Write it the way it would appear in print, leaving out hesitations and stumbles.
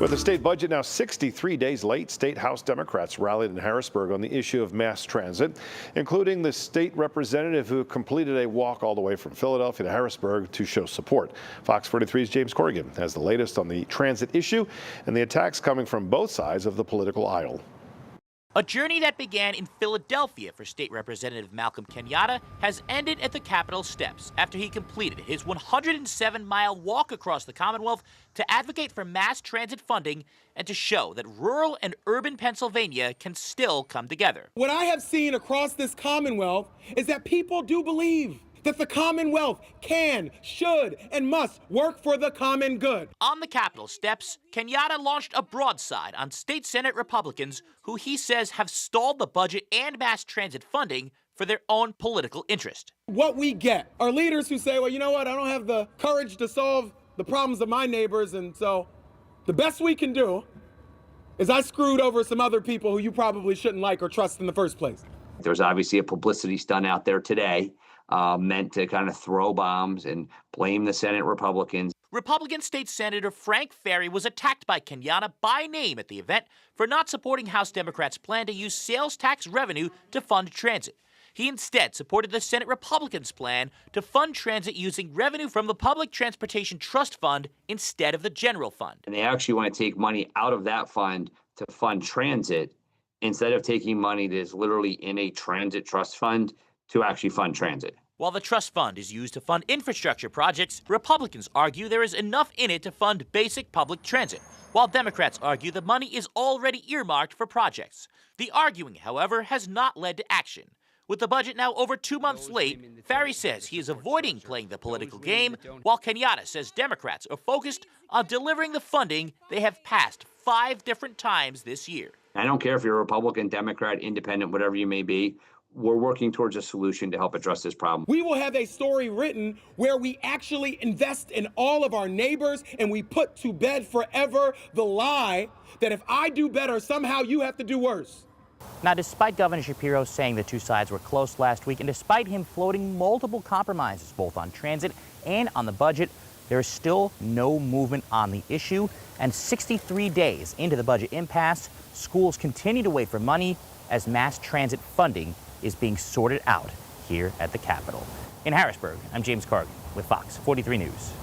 With the state budget now 63 days late, state House Democrats rallied in Harrisburg on the issue of mass transit, including the state representative who completed a walk all the way from Philadelphia to Harrisburg to show support. Fox 43's James Corrigan has the latest on the transit issue and the attacks coming from both sides of the political aisle. A journey that began in Philadelphia for State Representative Malcolm Kenyatta has ended at the Capitol steps after he completed his 107-mile walk across the Commonwealth to advocate for mass transit funding and to show that rural and urban Pennsylvania can still come together. What I have seen across this Commonwealth is that people do believe that the Commonwealth can, should, and must work for the common good. On the Capitol steps, Kenyatta launched a broadside on state Senate Republicans who he says have stalled the budget and mass transit funding for their own political interest. What we get are leaders who say, well, you know what, I don't have the courage to solve the problems of my neighbors, and so the best we can do is I screwed over some other people who you probably shouldn't like or trust in the first place. There's obviously a publicity stunt out there today meant to kind of throw bombs and blame the Senate Republicans. Republican State Senator Frank Ferry was attacked by Kenyatta by name at the event for not supporting House Democrats' plan to use sales tax revenue to fund transit. He instead supported the Senate Republicans' plan to fund transit using revenue from the Public Transportation Trust Fund instead of the general fund. And they actually want to take money out of that fund to fund transit instead of taking money that is literally in a transit trust fund to actually fund transit. While the trust fund is used to fund infrastructure projects, Republicans argue there is enough in it to fund basic public transit, while Democrats argue the money is already earmarked for projects. The arguing, however, has not led to action. With the budget now over 2 months late, Ferry says he is avoiding playing the political game, while Kenyatta says Democrats are focused on delivering the funding they have passed 5 different times this year. I don't care if you're a Republican, Democrat, independent, whatever you may be. We're working towards a solution to help address this problem. We will have a story written where we actually invest in all of our neighbors and we put to bed forever the lie that if I do better, somehow you have to do worse. Now, despite Governor Shapiro saying the two sides were close last week, and despite him floating multiple compromises both on transit and on the budget, there is still no movement on the issue. And 63 days into the budget impasse, schools continue to wait for money as mass transit funding is being sorted out here at the Capitol. In Harrisburg, I'm James Corrigan with Fox 43 News.